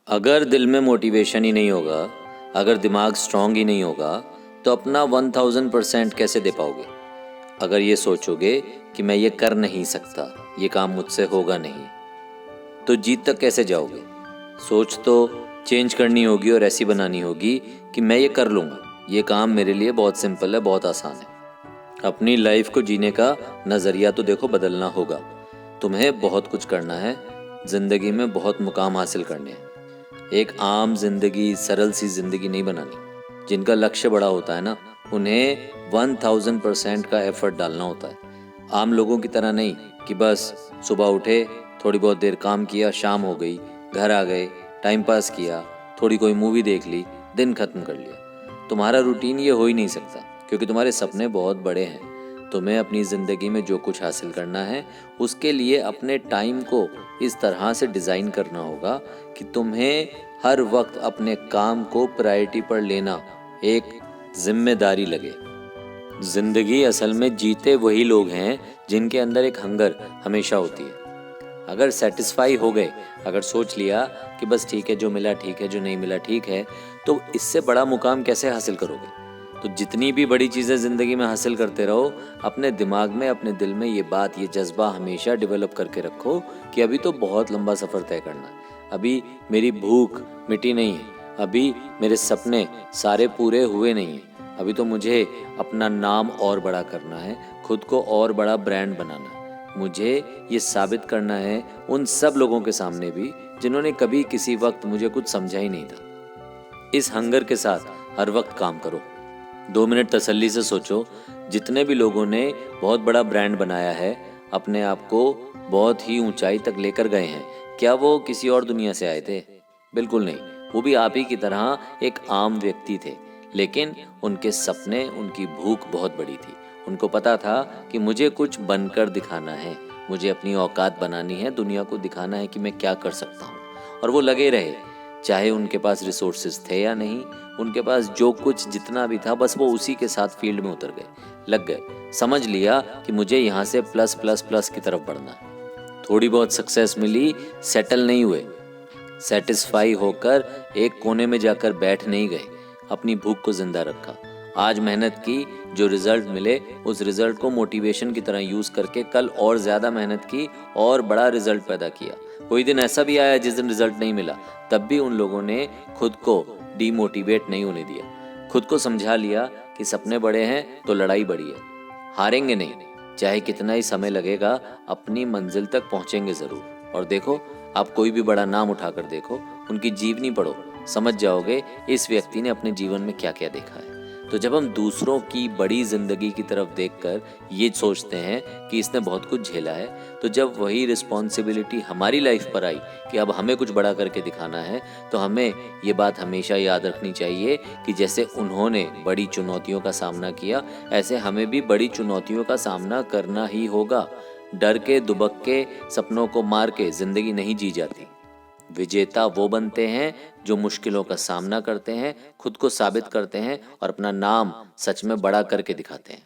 अगर दिल में मोटिवेशन ही नहीं होगा, अगर दिमाग स्ट्रांग ही नहीं होगा, तो अपना 1000% कैसे दे पाओगे। अगर ये सोचोगे कि मैं ये कर नहीं सकता, ये काम मुझसे होगा नहीं, तो जीत तक कैसे जाओगे। सोच तो चेंज करनी होगी और ऐसी बनानी होगी कि मैं ये कर लूँगा, ये काम मेरे लिए बहुत सिंपल है, बहुत आसान है। अपनी लाइफ को जीने का नज़रिया तो देखो बदलना होगा। तुम्हें बहुत कुछ करना है, ज़िंदगी में बहुत मुकाम हासिल करने हैं। एक आम जिंदगी, सरल सी जिंदगी नहीं बनानी। जिनका लक्ष्य बड़ा होता है ना, उन्हें 1000% का एफर्ट डालना होता है। आम लोगों की तरह नहीं कि बस सुबह उठे, थोड़ी बहुत देर काम किया, शाम हो गई, घर आ गए, टाइम पास किया, थोड़ी कोई मूवी देख ली, दिन खत्म कर लिया। तुम्हारा रूटीन ये हो ही नहीं सकता, क्योंकि तुम्हारे सपने बहुत बड़े हैं। तुम्हें अपनी ज़िंदगी में जो कुछ हासिल करना है, उसके लिए अपने टाइम को इस तरह से डिज़ाइन करना होगा कि तुम्हें हर वक्त अपने काम को प्रायोरिटी पर लेना एक जिम्मेदारी लगे। ज़िंदगी असल में जीते वही लोग हैं जिनके अंदर एक हंगर हमेशा होती है। अगर सेटिस्फाई हो गए, अगर सोच लिया कि बस ठीक है, जो मिला ठीक है, जो नहीं मिला ठीक है, तो इससे बड़ा मुकाम कैसे हासिल करोगे। तो जितनी भी बड़ी चीज़ें ज़िंदगी में हासिल करते रहो, अपने दिमाग में, अपने दिल में ये बात, ये जज्बा हमेशा डेवलप करके रखो कि अभी तो बहुत लंबा सफ़र तय करना है। अभी मेरी भूख मिटी नहीं है, अभी मेरे सपने सारे पूरे हुए नहीं हैं। अभी तो मुझे अपना नाम और बड़ा करना है, खुद को और बड़ा ब्रांड बनाना है। मुझे ये साबित करना है उन सब लोगों के सामने भी जिन्होंने कभी किसी वक्त मुझे कुछ समझा ही नहीं था। इस हंगर के साथ हर वक्त काम करो। 2 मिनट तसल्ली से सोचो, जितने भी लोगों ने बहुत बड़ा ब्रांड बनाया है, अपने आप को बहुत ही ऊंचाई तक लेकर गए हैं, क्या वो किसी और दुनिया से आए थे? बिल्कुल नहीं। वो भी आप ही की तरह एक आम व्यक्ति थे, लेकिन उनके सपने, उनकी भूख बहुत बड़ी थी। उनको पता था कि मुझे कुछ बनकर दिखाना है, मुझे अपनी औकात बनानी है, दुनिया को दिखाना है कि मैं क्या कर सकता हूँ। और वो लगे रहे, चाहे उनके पास रिसोर्सेज थे या नहीं, उनके पास जो कुछ जितना भी था, बस वो उसी के साथ फील्ड में उतर गए, लग गए। समझ लिया कि मुझे यहाँ से प्लस प्लस प्लस की तरफ बढ़ना है। थोड़ी बहुत सक्सेस मिली, सेटल नहीं हुए, सेटिस्फाई होकर एक कोने में जाकर बैठ नहीं गए, अपनी भूख को जिंदा रखा। आज मेहनत की, जो रिजल्ट मिले उस रिजल्ट को मोटिवेशन की तरह यूज करके कल और ज्यादा मेहनत की और बड़ा रिजल्ट पैदा किया। कोई दिन ऐसा भी आया जिस दिन रिजल्ट नहीं मिला, तब भी उन लोगों ने खुद को डीमोटिवेट नहीं होने दिया। खुद को समझा लिया कि सपने बड़े हैं तो लड़ाई बड़ी है, हारेंगे नहीं, चाहे कितना ही समय लगेगा, अपनी मंजिल तक पहुंचेंगे जरूर। और देखो, आप कोई भी बड़ा नाम उठाकर देखो, उनकी जीवनी पढ़ो, समझ जाओगे इस व्यक्ति ने अपने जीवन में क्या क्या देखा है। तो जब हम दूसरों की बड़ी जिंदगी की तरफ देखकर ये सोचते हैं कि इसने बहुत कुछ झेला है, तो जब वही रिस्पॉन्सिबिलिटी हमारी लाइफ पर आई कि अब हमें कुछ बड़ा करके दिखाना है, तो हमें ये बात हमेशा याद रखनी चाहिए कि जैसे उन्होंने बड़ी चुनौतियों का सामना किया, ऐसे हमें भी बड़ी चुनौतियों का सामना करना ही होगा। डर के, दुबक के, सपनों को मार के जिंदगी नहीं जी जाती। विजेता वो बनते हैं जो मुश्किलों का सामना करते हैं, खुद को साबित करते हैं और अपना नाम सच में बड़ा करके दिखाते हैं।